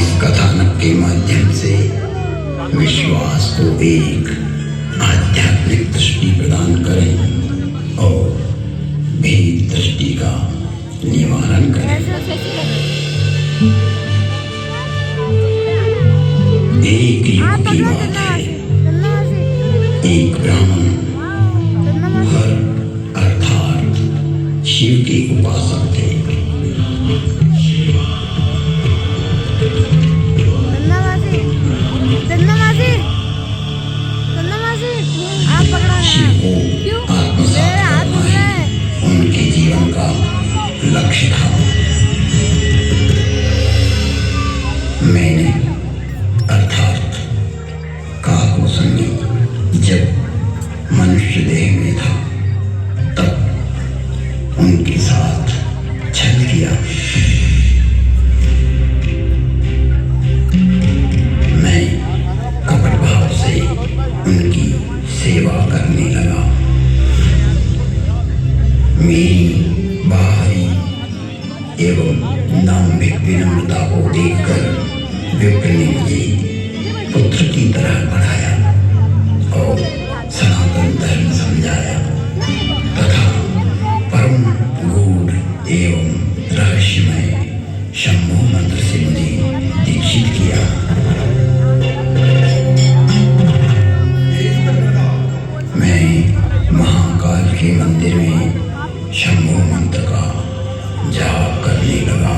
इस कथानक के माध्यम से विश्वास को एक आध्यात्मिक दृष्टि प्रदान करें और भेद दृष्टि का निवारण करें। एक युग की बात है, एक ब्राह्मण हर अर्थात शिव के उपासक थे। शिव को आत्मसात करना ही उनके जीवन का लक्ष्य था। मैंने अर्थात काकोसंगी जब मनुष्य देह में था तब उनके साथ छल किया। मैं कपट भाव से उनकी सेवा करने लगा। मेरी बाहरी एवं दाम्भिक विनम्रता को देखकर विप्र ने मुझे पुत्र की तरह पढ़ाया और सनातन धर्म समझाया तथा परम गूढ़ एवं रहस्यमय शंभु मंत्र से मुझे दीक्षित किया। मैं महाकाल के मंदिर में शंभु मंत्र का जाप करने लगा।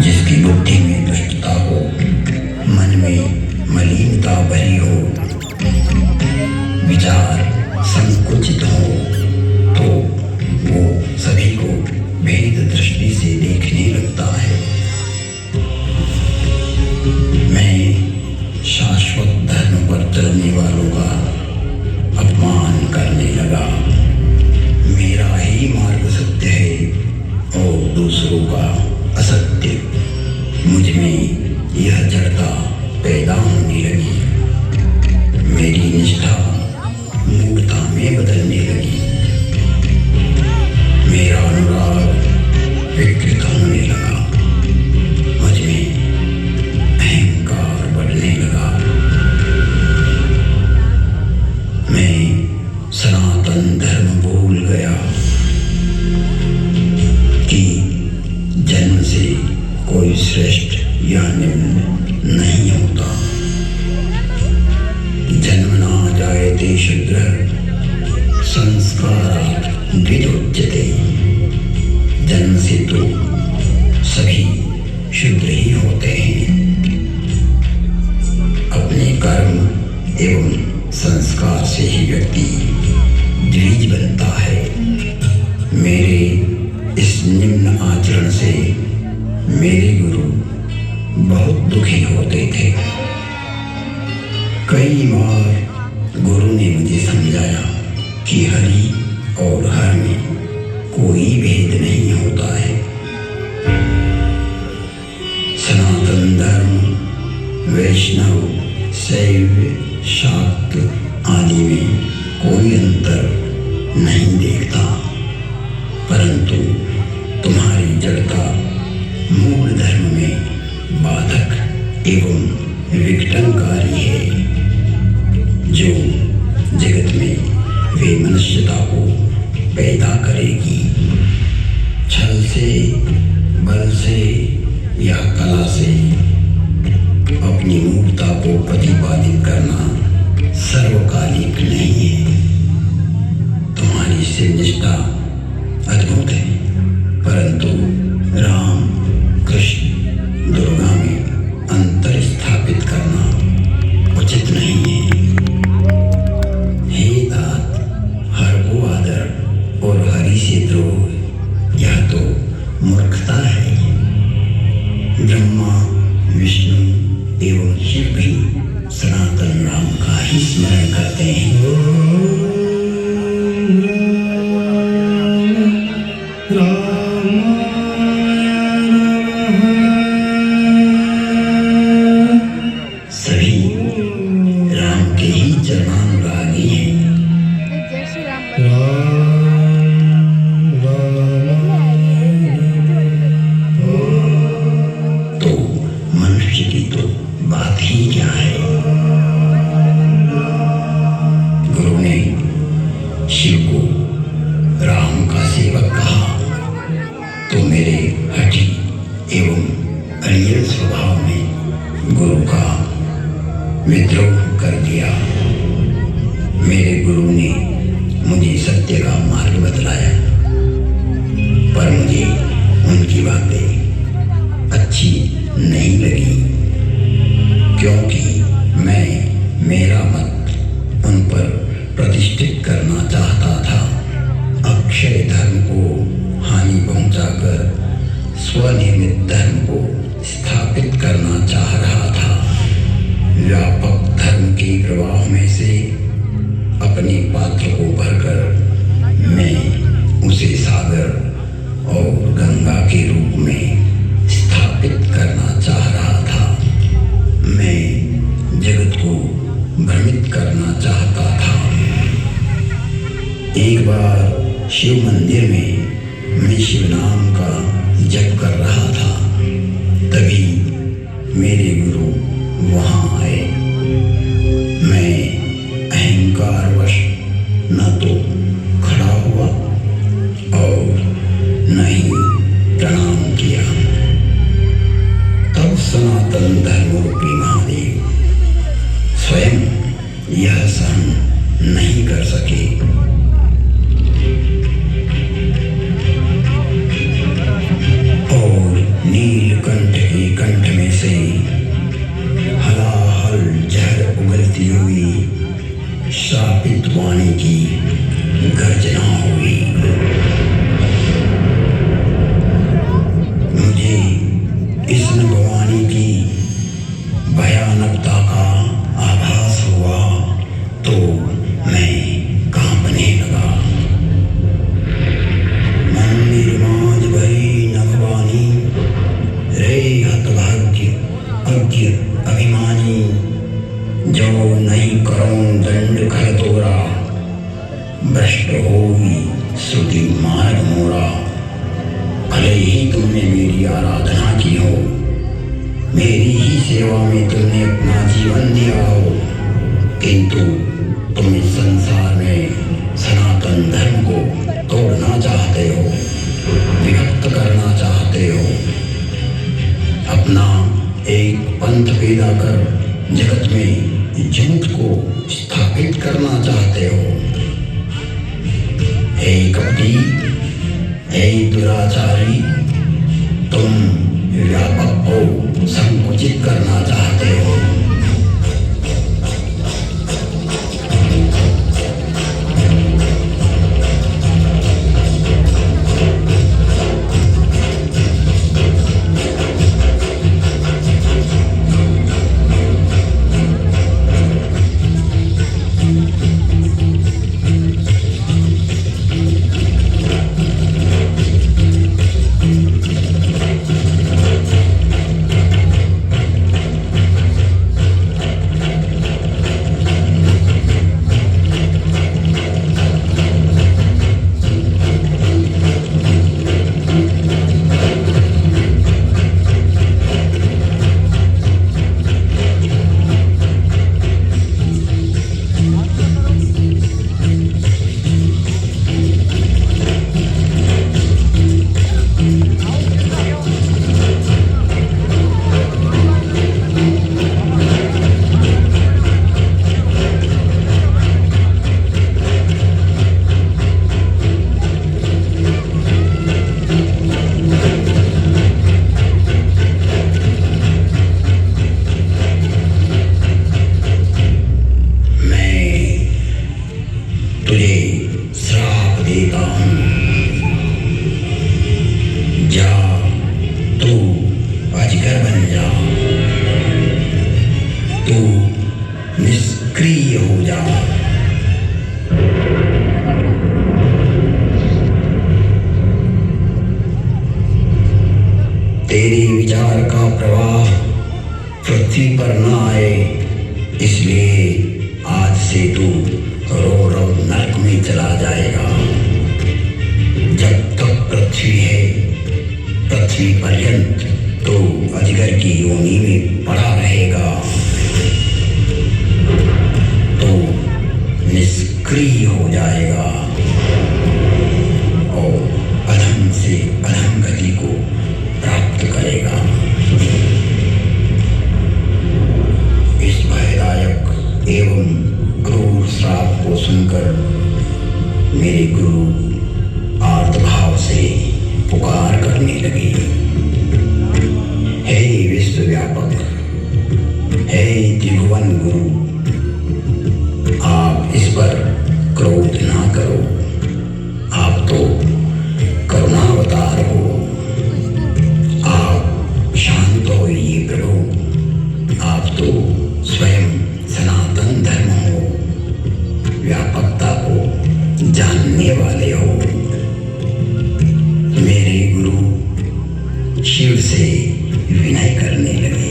जिसकी बुद्धि में दुष्टता हो, मन में मलिनता भरी हो, विचार संकुचित हो, तो वो सभी को भेद दृष्टि से देखने लगता है। मैं शाश्वत धर्म पर चलने वालों का अपमान करने लगा। मेरा ही मार्ग सत्य है और दूसरों का असत्य। मुझ में यह जड़ता पैदा होने लगी। मेरी निष्ठा मूर्खता में बदलने लगी। मेरा अनुराग विकृत होने लगा। मुझ में अहंकार बढ़ने लगा। मैं सनातन धर्म भूल गया कि जन्म से कोई श्रेष्ठ या निम्न नहीं होता। जन्म ना जायते शूद्र संस्कारात् द्विजोच्यते। जन्म से तो सभी शूद्र ही होते हैं। अपने कर्म एवं संस्कार से ही व्यक्ति द्विज बनता है। मेरे इस निम्न आचरण से मेरे गुरु बहुत दुखी होते थे। कई बार गुरु ने मुझे समझाया कि हरि और हर में कोई भेद नहीं होता है। सनातन धर्म वैष्णव शैव शाक्त आदि में कोई अंतर नहीं देखता, परंतु तुम्हारी जड़ता मूल धर्म में बाधक एवं विघटनकारी है, जो जगत में वे मनुष्यता को पैदा करेगी। छल से, बल से या कला से अपनी मूर्खता को प्रतिपादित करना सर्वकालिक नहीं है। तुम्हारी शिव निष्ठा अद्भुत है, परंतु राम कृष्ण दुर्गा में अंतर स्थापित करना उचित नहीं है। हे तात, हर को आदर और हरि से द्रोह यह तो मूर्खता है। ब्रह्मा विष्णु एवं शिव भी सनातन राम का ही स्मरण करते हैं। राम राम का सेवक कहा तो मेरे हठी एवं अड़ियल स्वभाव ने गुरु का विद्रोह कर दिया। मेरे गुरु ने मुझे सत्य का मार्ग बतलाया, पर मुझे उनकी बातें अच्छी नहीं लगी, क्योंकि मैं मेरा मत उन पर प्रतिष्ठित करना चाहता था। अक्षय धर्म को हानि पहुंचाकर स्वनिर्मित धर्म को स्थापित करना चाह रहा था। व्यापक धर्म के प्रवाह में से अपने पात्र को भरकर मैं उसे सागर और गंगा के रूप में स्थापित करना चाह रहा था। मैं जगत को भ्रमित करना चाहता था। एक बार शिव मंदिर में मैं शिव नाम का जप कर रहा था, तभी मेरे गुरु वहां आए। मैं अहंकारवश न तो खड़ा हुआ और न ही प्रणाम किया। तब सनातन धर्मरूपी महादेव स्वयं यह सहन नहीं कर सके। और नीलकंठ के कंठ में से हलाहल जहर उगलती हुई श्रापित वाणी की गर्जना हुई। मुझे इस नभवाणी की भयानकता का आभास हुआ तो मैं कांपने लगा। मन निर्माज भरी नभवाणी, रे हतभाग्य अज्ञ अभिमानी, जो नहीं करों दंड खर तोरा, भ्रष्ट होई श्रुति मार्ग मोरा। भले ही तुमने मेरी आराधना की हो, मेरी ही सेवा में तुमने अपना जीवन दिया हो, किंतु तुम इस संसार में सनातन धर्म को तोड़ना चाहते हो, विभक्त करना चाहते हो, अपना एक पंथ पैदा कर जगत में झूठ को स्थापित करना चाहते हो। हे कपटी, हे दुराचारी, तुम व्यापक को संकुचित करना चाहते हो। निष्क्रिय हो जा। तेरे विचार का प्रवाह पृथ्वी पर न आए, इसलिए आज से तू रो रो नरक में चला जाएगा। जब तक पृथ्वी है, पृथ्वी पर्यंत तो अजगर की योनि में पड़ा रहेगा, तो निष्क्रिय हो जाएगा। वाले हो। मेरे गुरु शिव से विनय करने लगे।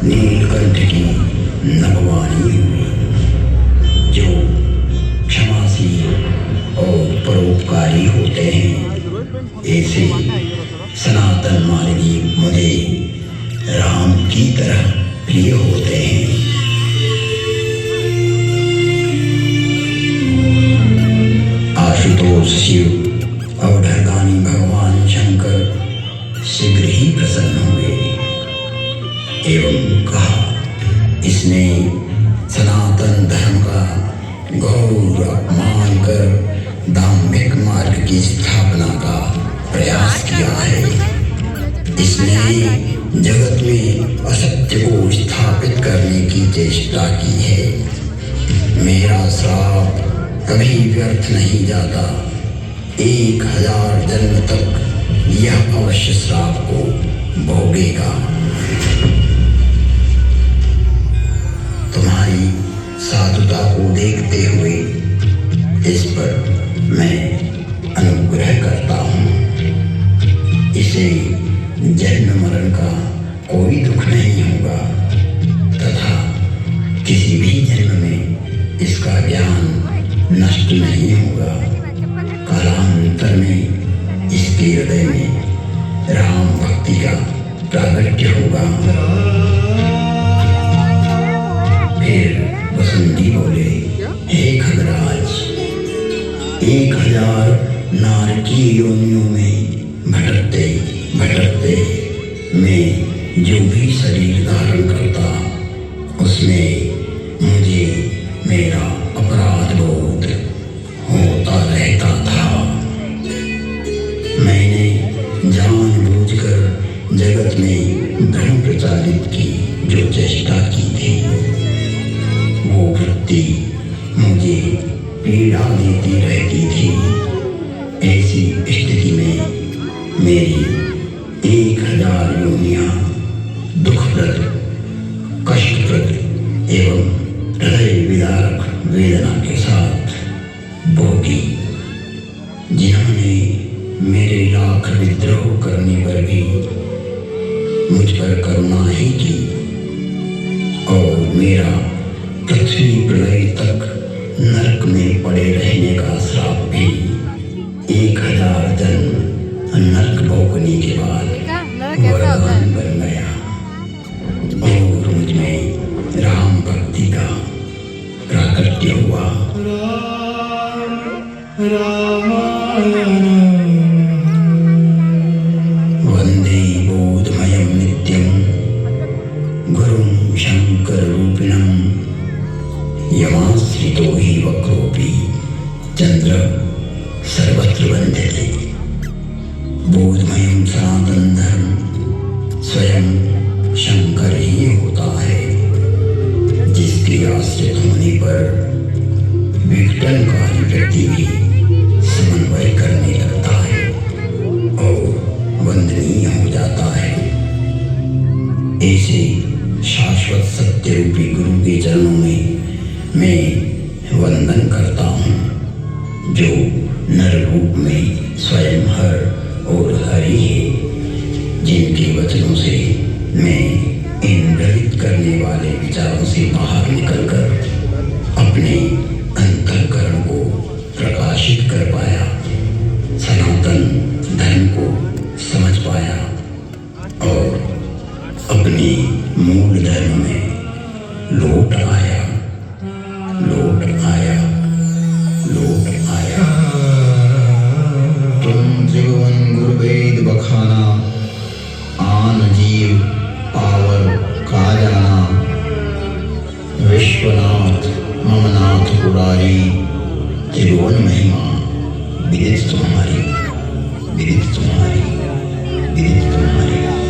नीलकंठ की नभवाणी हुई, जो क्षमाशील और परोपकारी होते हैं। ऐसे सनातन मार्गी मुझे राम की तरह प्रिय होते हैं। आशुतोष शिव और ढरगानी भगवान शंकर शीघ्र ही प्रसन्न हुए एवं कहा, इसने सनातन धर्म का घोर अपमान कर धार्मिक मार्ग की स्थापना का प्रयास किया है। इसने जगत में असत्य को स्थापित करने की चेष्टा की है। मेरा श्राप कभी व्यर्थ नहीं जाता। 1000 जन्म तक यह अवश्य श्राप को भोगेगा। तुम्हारी साधुता को देखते हुए इस पर मैं अनुग्रह करता हूँ। इसे जन्म मरण का कोई दुख नहीं होगा तथा किसी भी जन्म में इसका ज्ञान नष्ट नहीं होगा। कालांतर में इसके हृदय में राम भक्ति का प्रागट्य होगा। फिर बसंती बोले, हे खगराज, 1000 नारकी योनियों में भटकते भटकते मैं जो भी शरीर धारण करता, उसमें मुझे मेरा अपराध बोध होता रहता था। मैंने जानबूझकर जगत में धर्म प्रचारित की जो चेष्टा की थी, वो वृत्ति मुझे पीड़ा देती रहती थी। ऐसी स्थिति में मेरी 1000 योनियां दुखप्रद, कष्टप्रद एवं हृदय विदारक वेदना के साथ भोगी। जिन्होंने मेरे लाख विद्रोह करने पर भी मुझ पर करुणा ही की और मेरा पृथ्वी प्रलय तक नरक में पड़े रहने का श्राप भी 1000 जन्म नरक भोगने के बाद वरदान बन गया और मुझ में राम भक्ति का प्राकट्य हुआ। वंदे बोधमयं नित्यं गुरुं शंकर रूपिणं यमाश्रितो हि वक्रोऽपि चंद्र सर्वत्र वंद्यते। बोधमयं सनातन धर्म स्वयं शंकर ही होता है, जिसके आश्रित होने पर विघटनकारी व्यक्ति भी समन्वय करने लगता है और वंदनीय हो जाता है। ऐसे शाश्वत सत्य रूपी गुरु के चरणों में मैं वंदन करता हूँ, जो नर रूप में स्वयं हर और हरि है, जिनके वचनों से मैं इन भ्रमित करने वाले विचारों से बाहर निकलकर अपने अंतःकरण को प्रकाशित कर पाया, सनातन धर्म को समझ पाया और अपने मूल धर्म में लौट आया, लौट आया, लौट आया। तुम त्रिभुवन गुरुवेद बखाना, आन जीव पावर का जाना, विश्वनाथ महिमा विदित तुम्हारी, विदित तुम्हारी, विदित तुम्हारी।